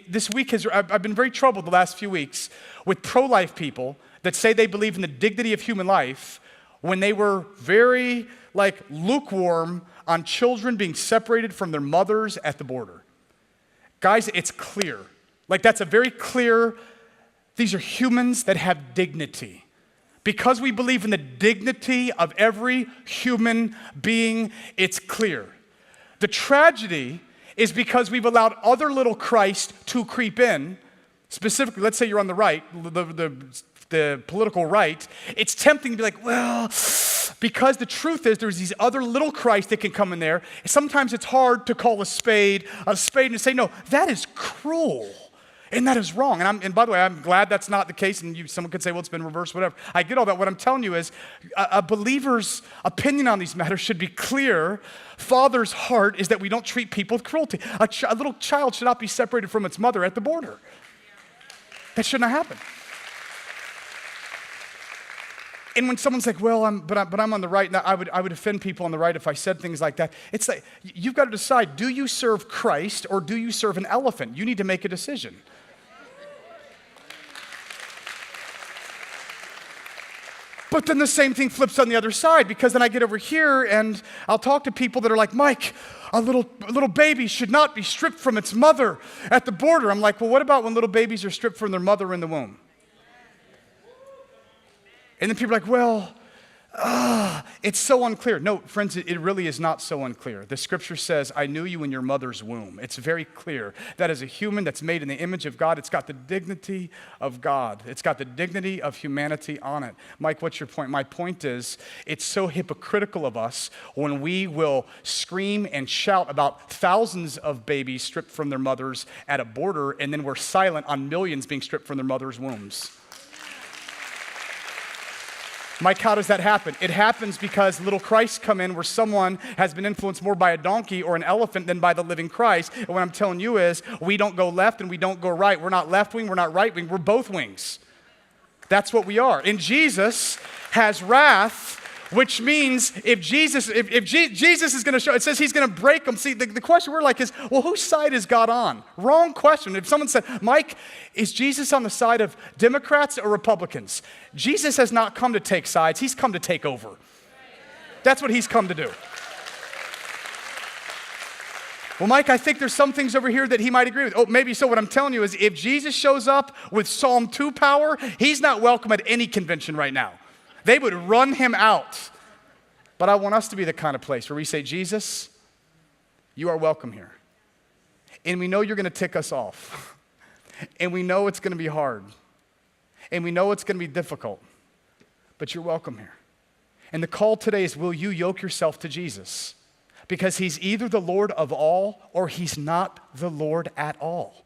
This week I've been very troubled the last few weeks with pro-life people that say they believe in the dignity of human life when they were very lukewarm on children being separated from their mothers at the border. Guys, it's clear. That's a very clear, these are humans that have dignity. Because we believe in the dignity of every human being, it's clear. The tragedy is because we've allowed other little Christ to creep in. Specifically, let's say you're on the right, the political right. It's tempting to be because the truth is there's these other little Christ that can come in there. Sometimes it's hard to call a spade, and to say, no, that is cruel. And that is wrong. And by the way, I'm glad that's not the case. And someone could say, well, it's been reversed, whatever. I get all that. What I'm telling you is a believer's opinion on these matters should be clear. Father's heart is that we don't treat people with cruelty. A little child should not be separated from its mother at the border. That shouldn't have happened. And when someone's like, well, I'm on the right, and I would offend people on the right if I said things like that. It's like, you've got to decide, do you serve Christ or do you serve an elephant? You need to make a decision. But then the same thing flips on the other side, because then I get over here and I'll talk to people that are like, Mike, a little baby should not be stripped from its mother at the border. I'm like, well, what about when little babies are stripped from their mother in the womb? And then people are like, well, it's so unclear. No, friends, it really is not so unclear. The scripture says, I knew you in your mother's womb. It's very clear. That is a human that's made in the image of God. It's got the dignity of God. It's got the dignity of humanity on it. Mike, what's your point? My point is, it's so hypocritical of us when we will scream and shout about thousands of babies stripped from their mothers at a border, and then we're silent on millions being stripped from their mother's wombs. Mike, how does that happen? It happens because little Christ come in where someone has been influenced more by a donkey or an elephant than by the living Christ. And what I'm telling you is we don't go left and we don't go right. We're not left wing, we're not right wing, we're both wings. That's what we are. And Jesus has wrath, which means if Jesus is going to show, it says he's going to break them. See, the question we're like is, well, whose side is God on? Wrong question. If someone said, Mike, is Jesus on the side of Democrats or Republicans? Jesus has not come to take sides. He's come to take over. That's what he's come to do. Well, Mike, I think there's some things over here that he might agree with. Oh, maybe so. What I'm telling you is if Jesus shows up with Psalm 2 power, he's not welcome at any convention right now. They would run him out. But I want us to be the kind of place where we say, Jesus, you are welcome here. And we know you're going to tick us off. And we know it's going to be hard. And we know it's going to be difficult. But you're welcome here. And the call today is, will you yoke yourself to Jesus? Because he's either the Lord of all or he's not the Lord at all.